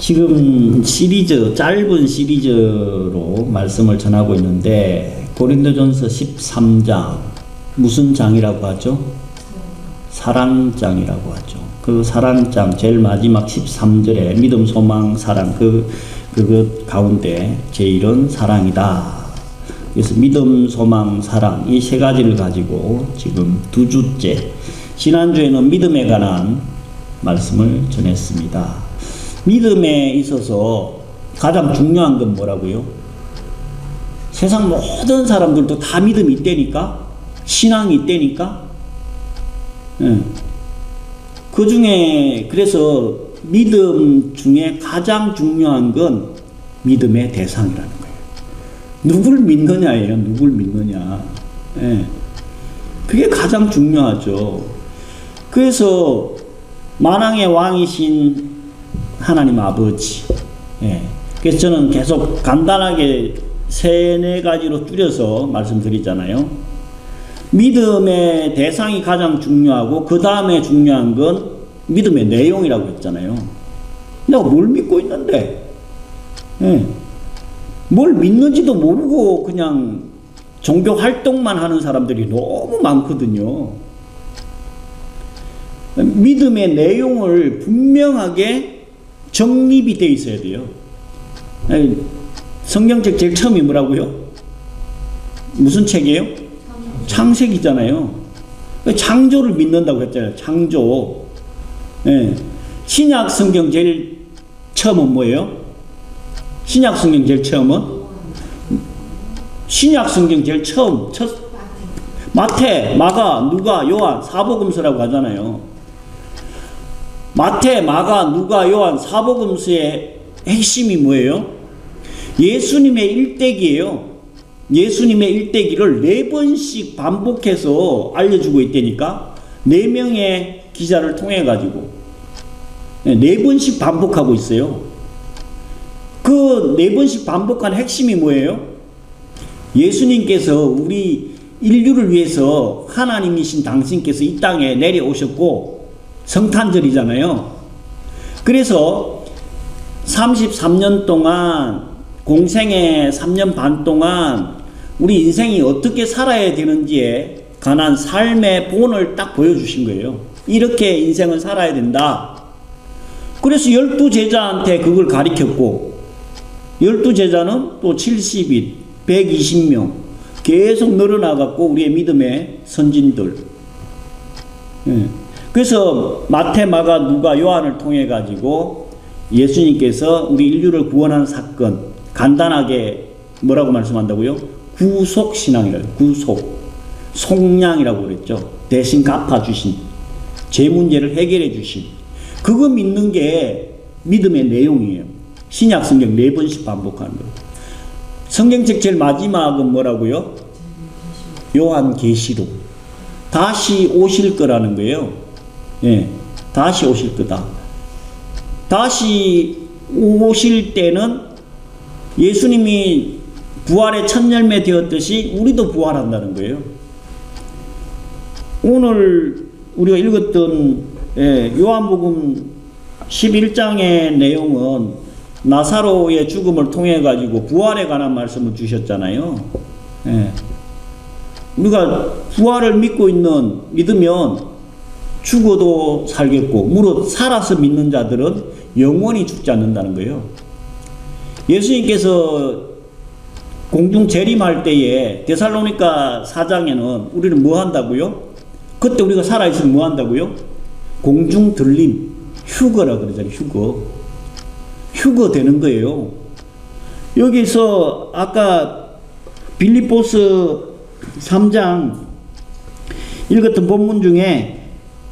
지금 짧은 시리즈로 말씀을 전하고 있는데, 고린도전서 13장, 무슨 장이라고 하죠? 사랑장이라고 하죠. 그 사랑장, 제일 마지막 13절에 믿음, 소망, 사랑, 그것 가운데 제일은 사랑이다. 그래서 믿음, 소망, 사랑, 이 세 가지를 가지고 지금 2주째, 지난주에는 믿음에 관한 말씀을 전했습니다. 믿음에 있어서 가장 중요한 건 뭐라고요? 세상 모든 사람들도 다 믿음이 있다니까? 신앙이 있다니까? 그 중에, 그래서 믿음 중에 가장 중요한 건 믿음의 대상이라는 거예요. 누굴 믿느냐예요. 누굴 믿느냐. 그게 가장 중요하죠. 그래서 만왕의 왕이신 하나님 아버지. 그래서 저는 계속 간단하게 3-4가지로 줄여서 말씀드리잖아요. 믿음의 대상이 가장 중요하고 그 다음에 중요한 건 믿음의 내용이라고 했잖아요. 내가 뭘 믿고 있는데, 뭘 믿는지도 모르고 그냥 종교 활동만 하는 사람들이 너무 많거든요. 믿음의 내용을 분명하게 정립이 되어 있어야 돼요. 성경책 제일 처음이 뭐라고요? 무슨 책이에요? 창세기잖아요. 창조를 믿는다고 했잖아요. 창조. 신약 성경 제일 처음은 뭐예요? 신약 성경 제일 처음은? 신약 성경 제일 처음, 마태, 마가, 누가, 요한, 사복음서라고 하잖아요. 마태, 마가, 누가, 요한, 사복음서의 핵심이 뭐예요? 예수님의 일대기예요. 예수님의 일대기를 4번씩 반복해서 알려주고 있다니까. 4명의 기자를 통해 가지고 4번씩 반복하고 있어요. 그 4번씩 반복한 핵심이 뭐예요? 예수님께서 우리 인류를 위해서 하나님이신 당신께서 이 땅에 내려오셨고 성탄절이잖아요. 그래서 33년 동안, 공생의 3년 반 동안 우리 인생이 어떻게 살아야 되는지에 관한 삶의 본을 딱 보여주신 거예요. 이렇게 인생을 살아야 된다. 그래서 12제자한테 그걸 가르쳤고, 12제자는 또 70인, 120명 계속 늘어나갖고 우리의 믿음의 선진들. 그래서 마태, 마가, 누가, 요한을 통해 가지고 예수님께서 우리 인류를 구원하는 사건, 간단하게 뭐라고 말씀한다고요? 구속신앙이라고, 속량이라고 그랬죠. 대신 갚아주신, 제 문제를 해결해 주신, 그거 믿는 게 믿음의 내용이에요. 신약 성경 4번씩 반복하는 거예요. 성경책 제일 마지막은 뭐라고요? 요한계시록. 다시 오실 거라는 거예요. 다시 오실 거다. 다시 오실 때는 예수님이 부활의 첫 열매 되었듯이 우리도 부활한다는 거예요. 오늘 우리가 읽었던 요한복음 11장의 내용은 나사로의 죽음을 통해 가지고 부활에 관한 말씀을 주셨잖아요. 우리가 부활을 믿으면 죽어도 살겠고, 무릇 살아서 믿는 자들은 영원히 죽지 않는다는 거예요. 예수님께서 공중 재림할 때에 데살로니가 4장에는 우리는 뭐 한다고요? 그때 우리가 살아있으면 뭐 한다고요? 공중 들림, 휴거라 그러잖아요. 휴거 되는 거예요. 여기서 아까 빌립보서 3장 읽었던 본문 중에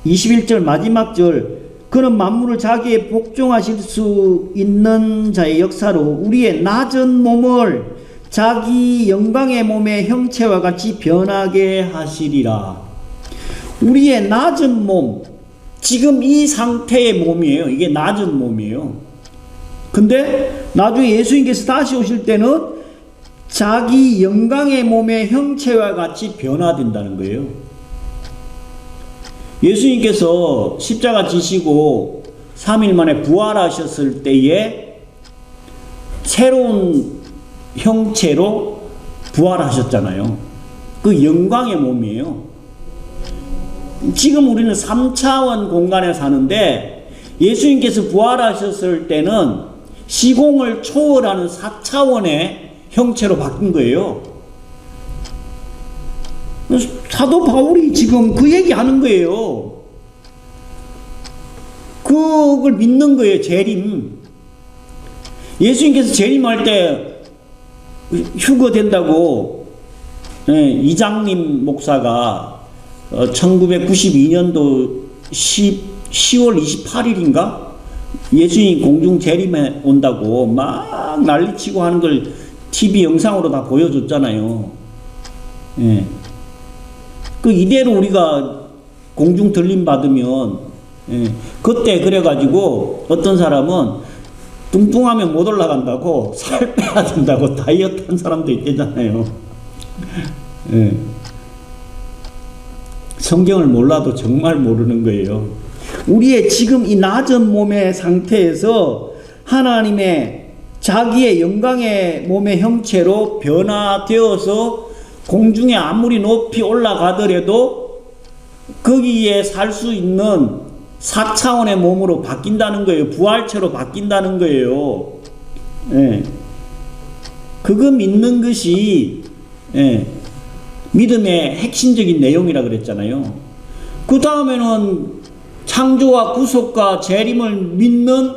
21절 마지막 절, 그는 만물을 자기의 복종하실 수 있는 자의 역사로 우리의 낮은 몸을 자기 영광의 몸의 형체와 같이 변하게 하시리라. 우리의 낮은 몸, 지금 이 상태의 몸이에요. 이게 낮은 몸이에요. 근데 나중에 예수님께서 다시 오실 때는 자기 영광의 몸의 형체와 같이 변화된다는 거예요. 예수님께서 십자가 지시고 3일 만에 부활하셨을 때에 새로운 형체로 부활하셨잖아요. 그 영광의 몸이에요. 지금 우리는 3차원 공간에 사는데 예수님께서 부활하셨을 때는 시공을 초월하는 4차원의 형체로 바뀐 거예요. 사도 바울이 지금 그 얘기 하는 거예요. 그걸 믿는 거예요. 재림. 예수님께서 재림할 때 휴거 된다고 이장님 목사가 1992년도 10월 28일인가 예수님 공중 재림에 온다고 막 난리치고 하는 걸 TV 영상으로 다 보여줬잖아요. 예. 그 이대로 우리가 공중 들림 받으면 그때 그래가지고 어떤 사람은 뚱뚱하면 못 올라간다고 살 빼야 된다고 다이어트 한 사람도 있대잖아요. 성경을 몰라도 정말 모르는 거예요. 우리의 지금 이 낮은 몸의 상태에서 하나님의 자기의 영광의 몸의 형체로 변화되어서 공중에 아무리 높이 올라가더라도 거기에 살 수 있는 4차원의 몸으로 바뀐다는 거예요. 부활체로 바뀐다는 거예요. 예. 그거 믿는 것이 믿음의 핵심적인 내용이라 그랬잖아요. 그 다음에는 창조와 구속과 재림을 믿는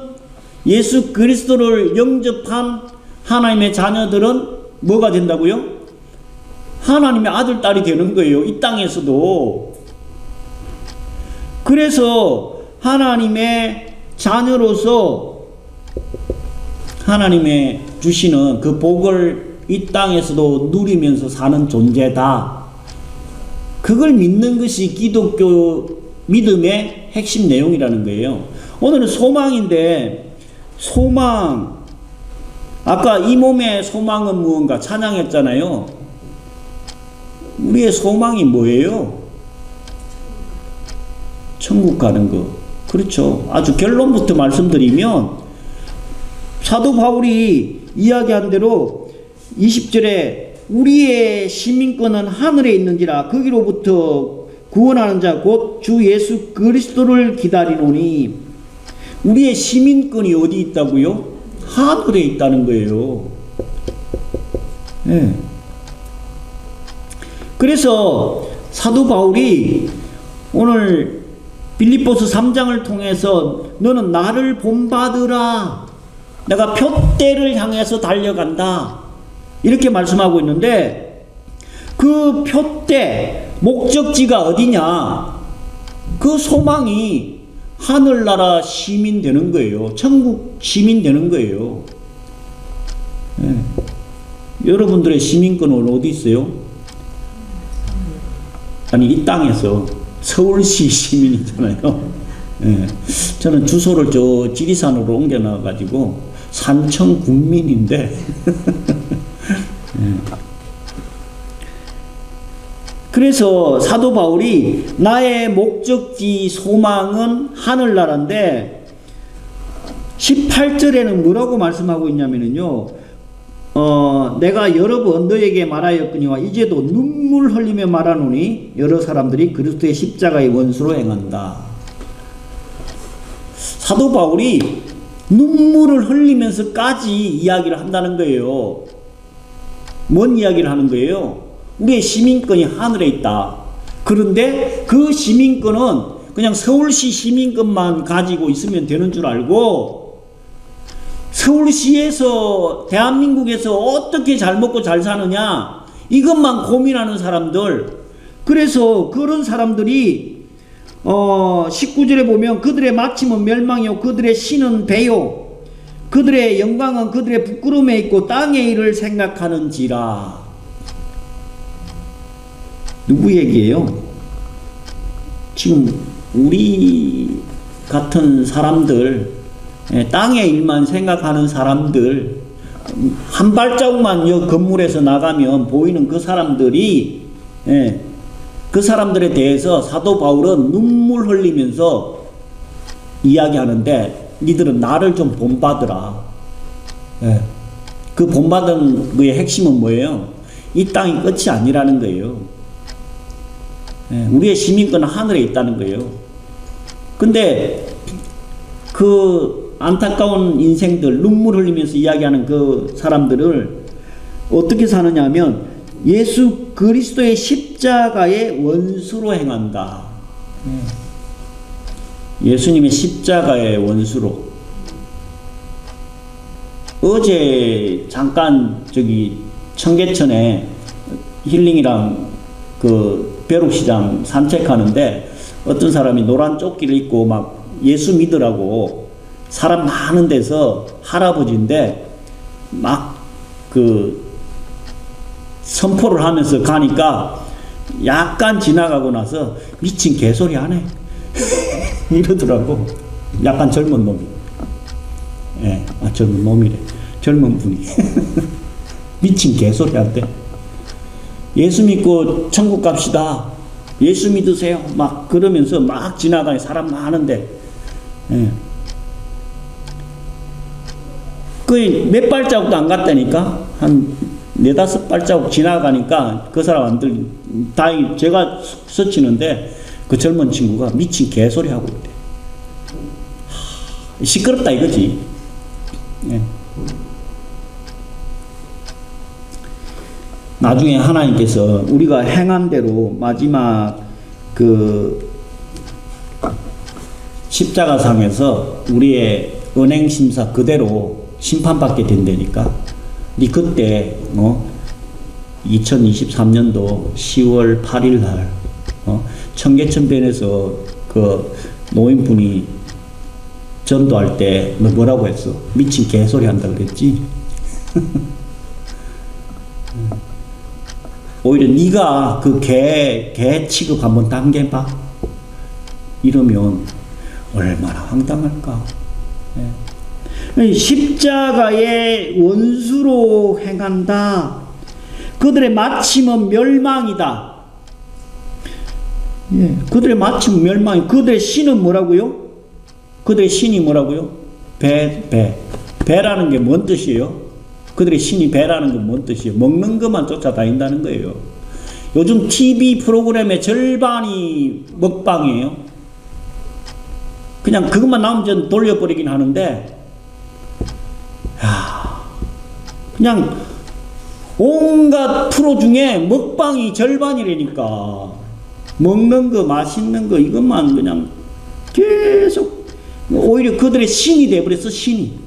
예수 그리스도를 영접한 하나님의 자녀들은 뭐가 된다고요? 하나님의 아들, 딸이 되는 거예요. 이 땅에서도. 그래서 하나님의 자녀로서 하나님의 주시는 그 복을 이 땅에서도 누리면서 사는 존재다. 그걸 믿는 것이 기독교 믿음의 핵심 내용이라는 거예요. 오늘은 소망인데, 소망. 아까 이 몸의 소망은 무언가 찬양했잖아요. 우리의 소망이 뭐예요? 천국 가는 거. 그렇죠. 아주 결론부터 말씀드리면 사도 바울이 이야기한 대로 20절에 우리의 시민권은 하늘에 있는지라 거기로부터 구원하는 자 곧 주 예수 그리스도를 기다리노니. 우리의 시민권이 어디 있다고요? 하늘에 있다는 거예요. 네. 그래서 사도 바울이 오늘 빌립보서 3장을 통해서 너는 나를 본받으라. 내가 표대를 향해서 달려간다. 이렇게 말씀하고 있는데 그 표대, 목적지가 어디냐? 그 소망이 하늘나라 시민 되는 거예요. 천국 시민 되는 거예요. 네. 여러분들의 시민권은 어디 있어요? 아니, 이 땅에서 서울시 시민이잖아요. 네. 저는 주소를 저 지리산으로 옮겨놔가지고 산청 국민인데 네. 그래서 사도 바울이 나의 목적지 소망은 하늘나라인데 18절에는 뭐라고 말씀하고 있냐면요. 내가 여러 번 너에게 말하였거니와 이제도 눈물 흘리며 말하노니 여러 사람들이 그리스도의 십자가의 원수로 행한다. 사도 바울이 눈물을 흘리면서까지 이야기를 한다는 거예요. 뭔 이야기를 하는 거예요? 우리의 시민권이 하늘에 있다. 그런데 그 시민권은 그냥 서울시 시민권만 가지고 있으면 되는 줄 알고 서울시에서 대한민국에서 어떻게 잘 먹고 잘 사느냐 이것만 고민하는 사람들. 그래서 그런 사람들이 19절에 보면 그들의 마침은 멸망이요 그들의 신은 배요 그들의 영광은 그들의 부끄러움에 있고 땅의 일을 생각하는지라. 누구 얘기예요? 지금 우리 같은 사람들, 땅의 일만 생각하는 사람들, 한 발자국만 이 건물에서 나가면 보이는 그 사람들이, 그 사람들에 대해서 사도 바울은 눈물 흘리면서 이야기하는데 니들은 나를 좀 본받으라. 예. 그 본받은 거의 핵심은 뭐예요? 이 땅이 끝이 아니라는 거예요. 예. 우리의 시민권은 하늘에 있다는 거예요. 근데 그 안타까운 인생들, 눈물 흘리면서 이야기하는 그 사람들을 어떻게 사느냐 하면 예수 그리스도의 십자가의 원수로 행한다. 예수님의 십자가의 원수로. 어제 잠깐 저기 청계천에 힐링이랑 그 벼룩시장 산책하는데 어떤 사람이 노란 조끼를 입고 막 예수 믿으라고 사람 많은 데서 할아버지인데 막 그 선포를 하면서 가니까 약간 지나가고 나서 미친 개소리 하네 이러더라고. 약간 젊은 놈이. 예, 젊은 놈이래. 젊은 분이. 미친 개소리 한대. 예수 믿고 천국 갑시다. 예수 믿으세요. 막 그러면서 막 지나가니 사람 많은데. 예. 거의 몇 발자국도 안 갔다니까? 한 4-5발자국 지나가니까 그 사람들, 다행히 제가 스치는데 그 젊은 친구가 미친 개소리 하고 있대. 시끄럽다 이거지. 예. 나중에 하나님께서 우리가 행한 대로 마지막 그 십자가상에서 우리의 은행심사 그대로 심판받게 된다니까. 니 그때 2023년도 10월 8일 날 청계천변에서 그 노인분이 전도할 때 너 뭐라고 했어? 미친 개소리 한다 그랬지? 오히려 네가 그 개 취급 한번 당겨봐. 이러면 얼마나 황당할까. 예. 십자가의 원수로 행한다. 그들의 마침은 멸망이다. 예. 그들의 마침은 멸망이. 그들의 신은 뭐라고요? 그들의 신이 뭐라고요? 배라는 게 뭔 뜻이에요? 그들의 신이 배라는 건 뭔 뜻이에요? 먹는 것만 쫓아다닌다는 거예요. 요즘 TV 프로그램의 절반이 먹방이에요. 그냥 그것만 나오면 전 돌려버리긴 하는데, 그냥 온갖 프로 중에 먹방이 절반이라니까. 먹는 거, 맛있는 거, 이것만 그냥 계속, 오히려 그들의 신이 되어버렸어, 신이.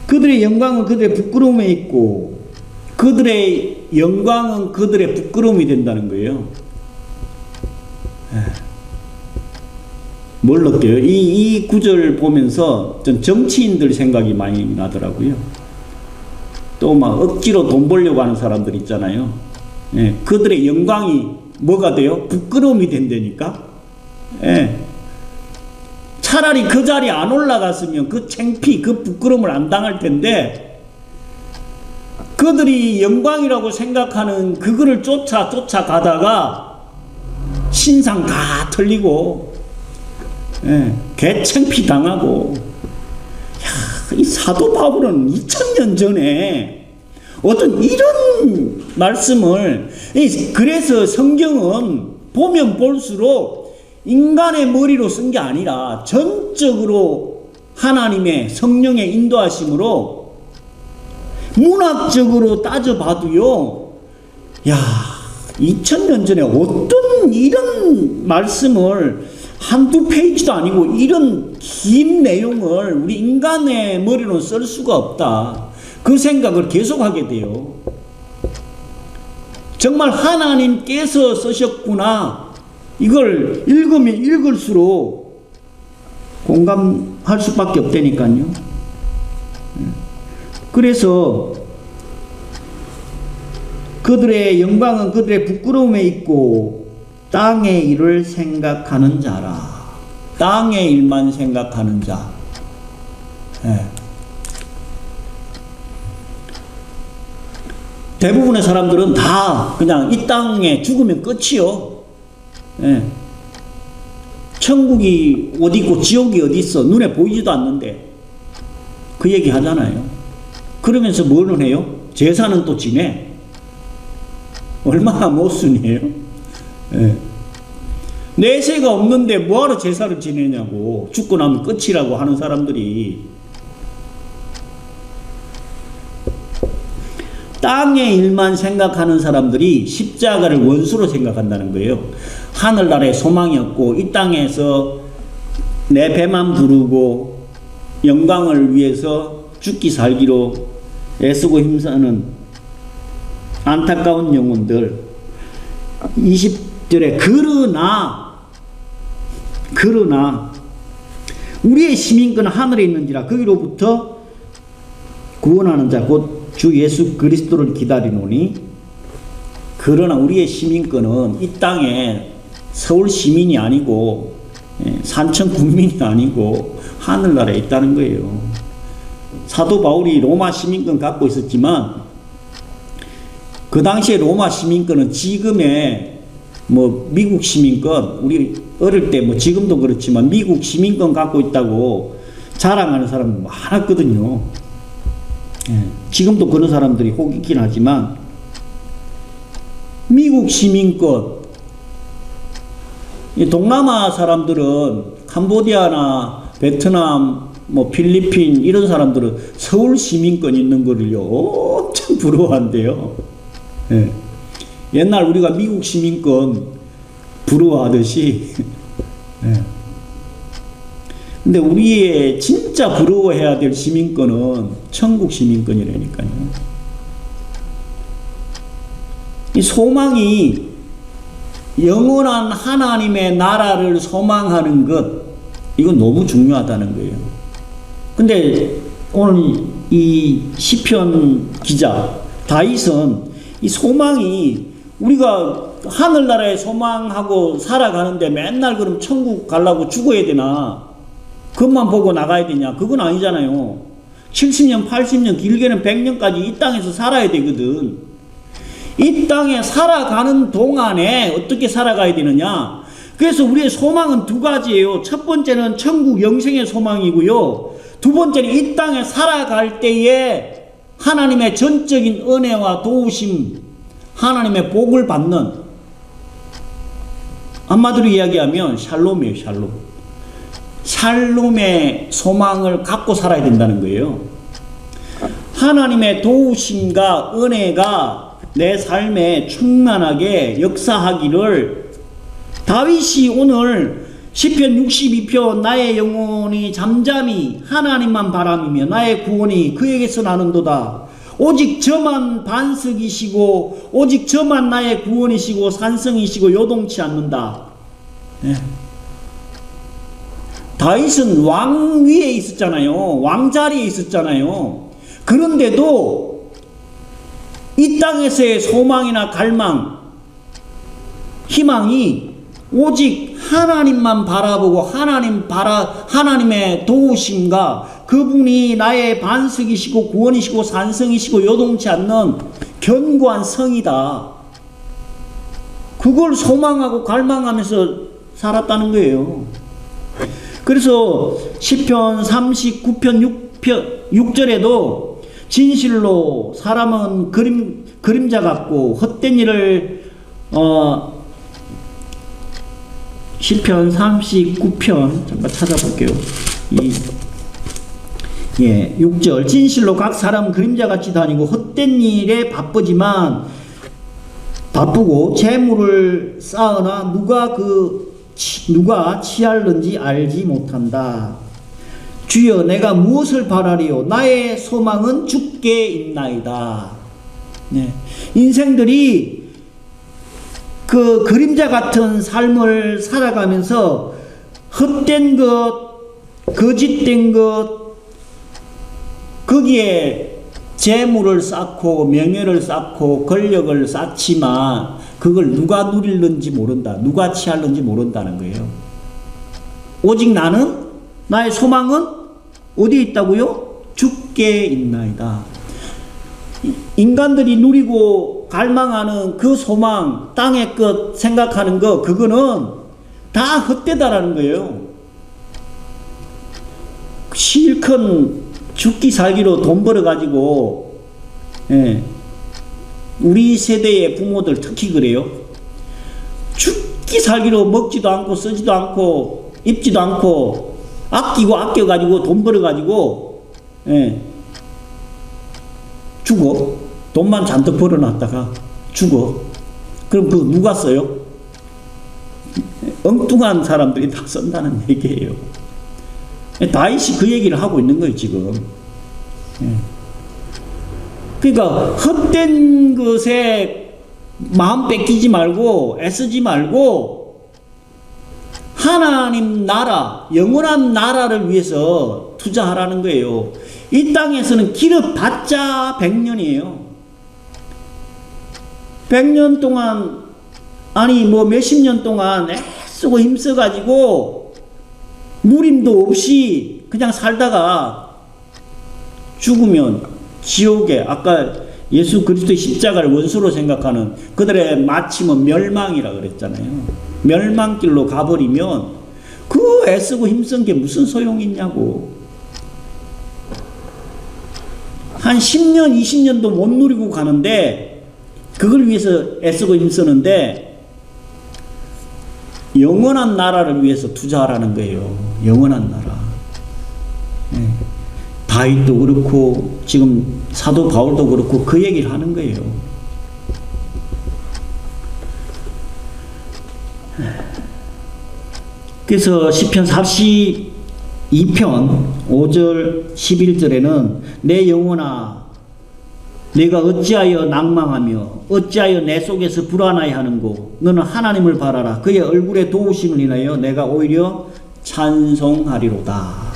그들의 영광은 그들의 부끄러움에 있고, 그들의 영광은 그들의 부끄러움이 된다는 거예요. 뭘 어때요? 이 구절 보면서 전 정치인들 생각이 많이 나더라고요. 또 막 억지로 돈 벌려고 하는 사람들 있잖아요. 예, 그들의 영광이 뭐가 돼요? 부끄러움이 된다니까. 예. 차라리 그 자리에 안 올라갔으면 그 창피, 그 부끄러움을 안 당할 텐데, 그들이 영광이라고 생각하는 그거를 쫓아가다가 신상 다 털리고, 예, 개창피 당하고. 야, 이 사도 바울은 2000년 전에 어떤 이런 말씀을, 그래서 성경은 보면 볼수록 인간의 머리로 쓴 게 아니라 전적으로 하나님의 성령의 인도하심으로 문학적으로 따져봐도요, 야, 2000년 전에 어떤 이런 말씀을 한두 페이지도 아니고 이런 긴 내용을 우리 인간의 머리로 쓸 수가 없다. 그 생각을 계속하게 돼요. 정말 하나님께서 쓰셨구나. 이걸 읽으면 읽을수록 공감할 수밖에 없다니까요. 그래서 그들의 영광은 그들의 부끄러움에 있고 땅의 일을 생각하는 자라. 땅의 일만 생각하는 자. 예. 대부분의 사람들은 다 그냥 이 땅에 죽으면 끝이요. 예. 천국이 어디 있고 지옥이 어디 있어? 눈에 보이지도 않는데. 그 얘기 하잖아요. 그러면서 뭐는 해요? 제사는 또 지내. 얼마나 모순이에요? 예. 내세가 없는데 뭐하러 제사를 지내냐고. 죽고 나면 끝이라고 하는 사람들이. 땅의 일만 생각하는 사람들이 십자가를 원수로 생각한다는 거예요. 하늘나라의 소망이 없고 이 땅에서 내 배만 부르고 영광을 위해서 죽기 살기로 애쓰고 힘쓰는 안타까운 영혼들. 20절에 그러나 우리의 시민권은 하늘에 있는지라 거기로부터 구원하는 자 곧 주 예수 그리스도를 기다리노니. 그러나 우리의 시민권은 이 땅에 서울 시민이 아니고 산청 국민이 아니고 하늘나라에 있다는 거예요. 사도 바울이 로마 시민권 갖고 있었지만 그 당시에 로마 시민권은 지금의 뭐 미국 시민권, 우리 어릴 때 뭐 지금도 그렇지만 미국 시민권 갖고 있다고 자랑하는 사람 많았거든요. 지금도 그런 사람들이 혹 있긴 하지만 미국 시민권, 동남아 사람들은 캄보디아나 베트남, 뭐 필리핀 이런 사람들은 서울 시민권 있는 거를요 엄청 부러워한대요. 예. 옛날 우리가 미국 시민권 부러워하듯이. 예. 근데 우리의 진짜 부러워해야 될 시민권은 천국 시민권이라니까요. 이 소망이 영원한 하나님의 나라를 소망하는 것, 이건 너무 중요하다는 거예요. 근데 오늘 이 시편 기자 다윗은 이 소망이 우리가 하늘나라에 소망하고 살아가는데 맨날 그럼 천국 가려고 죽어야 되나? 그것만 보고 나가야 되냐? 그건 아니잖아요. 70년, 80년, 길게는 100년까지 이 땅에서 살아야 되거든. 이 땅에 살아가는 동안에 어떻게 살아가야 되느냐? 그래서 우리의 소망은 두 가지예요. 첫 번째는 천국 영생의 소망이고요. 두 번째는 이 땅에 살아갈 때에 하나님의 전적인 은혜와 도우심, 하나님의 복을 받는, 한마디로 이야기하면 샬롬이에요. 샬롬의 소망을 갖고 살아야 된다는 거예요. 하나님의 도우심과 은혜가 내 삶에 충만하게 역사하기를 다윗이 오늘 시편 62편 나의 영혼이 잠잠히 하나님만 바라며 나의 구원이 그에게서 나는도다. 오직 저만 반석이시고 오직 저만 나의 구원이시고 산성이시고 요동치 않는다. 네. 다윗은 왕 위에 있었잖아요. 왕자리에 있었잖아요. 그런데도 이 땅에서의 소망이나 갈망, 희망이 오직 하나님만 바라보고 하나님의 도우심과 그분이 나의 반석이시고 구원이시고 산성이시고 요동치 않는 견고한 성이다. 그걸 소망하고 갈망하면서 살았다는 거예요. 그래서 시편 39편 6절에도 진실로 사람은 그림자 같고 헛된 일을 시편 39편 잠깐 찾아볼게요. 6절 진실로 각 사람 그림자같이 다니고 헛된 일에 바쁘고 재물을 쌓으나 누가 취할는지 알지 못한다. 주여 내가 무엇을 바라리요? 나의 소망은 주께 있나이다. 네. 인생들이 그 그림자 같은 삶을 살아가면서 헛된 것, 거짓된 것, 거기에 재물을 쌓고 명예를 쌓고 권력을 쌓지만 그걸 누가 누릴는지 모른다. 누가 취할는지 모른다는 거예요. 오직 나의 소망은 어디에 있다고요? 주께 있나이다. 인간들이 누리고 갈망하는 그 소망, 땅의 것 생각하는 거, 그거는 다 헛되다라는 거예요. 실컷 죽기 살기로 돈 벌어가지고, 예. 우리 세대의 부모들 특히 그래요. 죽기 살기로 먹지도 않고 쓰지도 않고 입지도 않고 아끼고 아껴가지고 돈 벌어가지고, 예. 죽어. 돈만 잔뜩 벌어놨다가 죽어. 그럼 그거 누가 써요? 엉뚱한 사람들이 다 쓴다는 얘기예요. 다윗이 그 얘기를 하고 있는 거예요, 지금. 예. 그러니까 헛된 것에 마음 뺏기지 말고 애쓰지 말고 하나님 나라, 영원한 나라를 위해서 투자하라는 거예요. 이 땅에서는 기르봤자 100년이에요. 100년 동안, 아니 뭐 몇십 년 동안 애쓰고 힘써가지고 누림도 없이 그냥 살다가 죽으면 지옥에, 아까 예수 그리스도의 십자가를 원수로 생각하는 그들의 마침은 멸망이라 그랬잖아요. 멸망길로 가버리면 그 애쓰고 힘쓴 게 무슨 소용이 있냐고. 한 10년, 20년도 못 누리고 가는데 그걸 위해서 애쓰고 힘쓰는데 영원한 나라를 위해서 투자하라는 거예요. 영원한 나라. 네. 다윗도 그렇고 지금 사도 바울도 그렇고 그 얘기를 하는 거예요. 그래서 시편 42편 5절 11절에는 내 영혼아 내가 어찌하여 낭망하며 어찌하여 내 속에서 불안하여 하는고 너는 하나님을 바라라. 그의 얼굴에 도우심을 인하여 내가 오히려 찬송하리로다.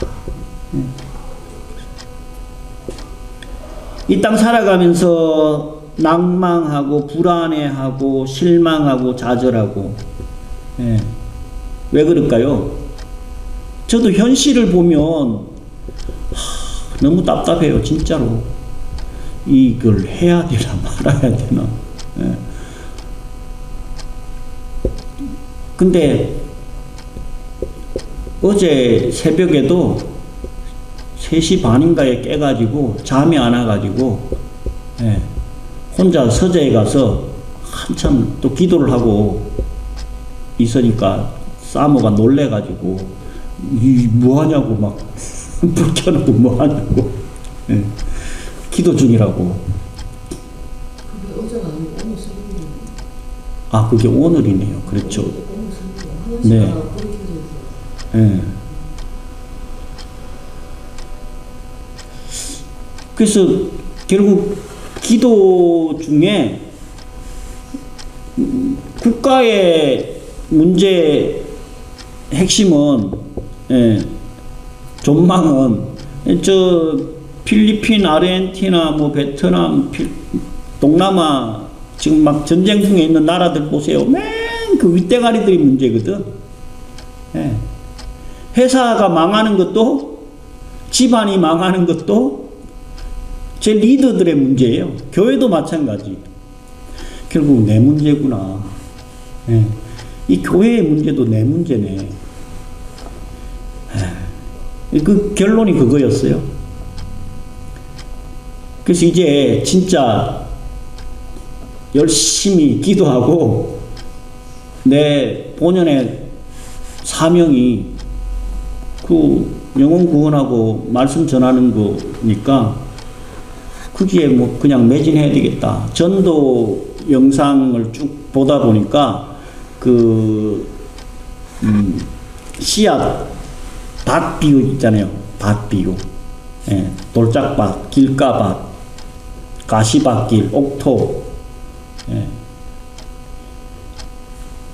이 땅 살아가면서 낭망하고 불안해하고 실망하고 좌절하고, 예. 왜 그럴까요? 저도 현실을 보면 너무 답답해요, 진짜로. 이걸 해야 되나 말아야 되나. 예. 근데 어제 새벽에도 3시 반인가에 깨가지고 잠이 안 와가지고, 예, 혼자 서재에 가서 한참 또 기도를 하고 있으니까 사모가 놀래가지고 이 뭐하냐고 막 불 켜놓고 뭐하냐고, 예, 기도 중이라고. 그게 어제가 아니고 오늘 새벽이네요. 아, 그게 오늘이네요. 그렇죠. 네. 예. 그래서 결국 기도 중에 국가의 문제 핵심은, 예, 전망은 저 필리핀, 아르헨티나, 뭐 베트남, 동남아 지금 막 전쟁 중에 있는 나라들 보세요. 맨 그 윗대가리들이 문제거든. 예. 회사가 망하는 것도, 집안이 망하는 것도 제 리더들의 문제예요. 교회도 마찬가지. 결국 내 문제구나. 예. 이 교회의 문제도 내 문제네. 그 결론이 그거였어요. 그래서 이제 진짜 열심히 기도하고 내 본연의 사명이 그 영혼 구원하고 말씀 전하는 거니까 거기에 뭐 그냥 매진해야 되겠다. 전도 영상을 쭉 보다 보니까 그 씨앗 밭 비유 있잖아요. 밭 비유. 예, 돌짝밭, 길가밭, 가시밭길, 옥토. 예.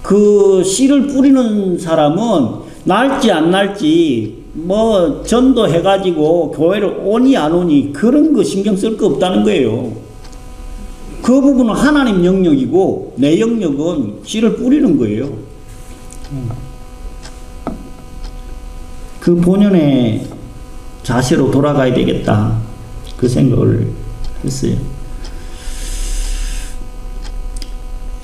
그 씨를 뿌리는 사람은 날지 안 날지 뭐 전도해가지고 교회를 오니 안 오니 그런 거 신경 쓸 거 없다는 거예요. 그 부분은 하나님 영역이고 내 영역은 씨를 뿌리는 거예요. 그 본연의 자세로 돌아가야 되겠다. 그 생각을 했어요.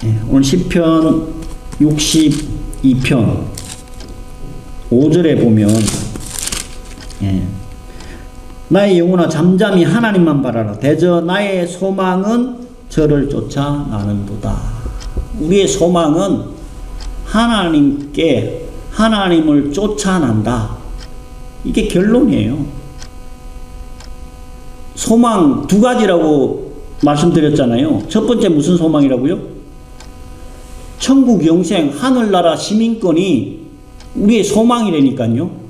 네, 오늘 시편 62편 5절에 보면 나의 영혼아 잠잠히 하나님만 바라라. 대저 나의 소망은 저를 쫓아 나는도다. 우리의 소망은 하나님을 쫓아난다. 이게 결론이에요. 소망 두 가지라고 말씀드렸잖아요. 첫 번째 무슨 소망이라고요? 천국 영생 하늘나라 시민권이 우리의 소망이라니까요.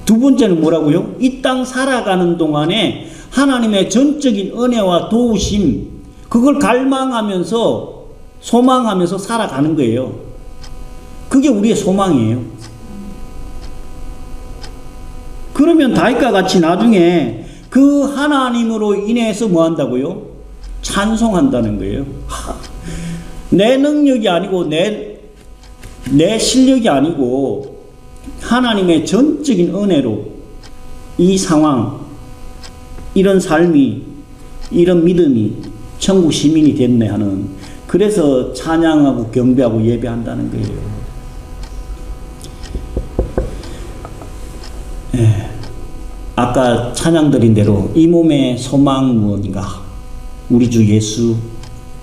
두 번째는 뭐라고요? 이 땅 살아가는 동안에 하나님의 전적인 은혜와 도우심, 그걸 갈망하면서 소망하면서 살아가는 거예요. 그게 우리의 소망이에요. 그러면 다윗과 같이 나중에 그 하나님으로 인해서 뭐 한다고요? 찬송한다는 거예요. 내 능력이 아니고 내 실력이 아니고 하나님의 전적인 은혜로 이 상황, 이런 삶이, 이런 믿음이 천국 시민이 됐네 하는, 그래서 찬양하고 경배하고 예배한다는 거예요. 아까 찬양드린 대로 이 몸의 소망 무엇인가? 우리 주 예수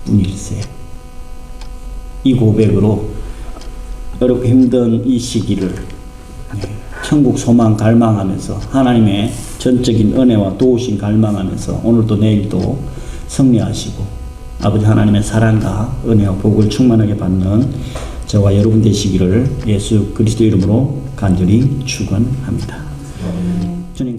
분일세. 이 고백으로 어렵고 힘든 이 시기를 천국 소망 갈망하면서 하나님의 전적인 은혜와 도우심 갈망하면서 오늘도 내일도 승리하시고 아버지 하나님의 사랑과 은혜와 복을 충만하게 받는 저와 여러분 되시기를 예수 그리스도 이름으로 간절히 축원합니다. 주님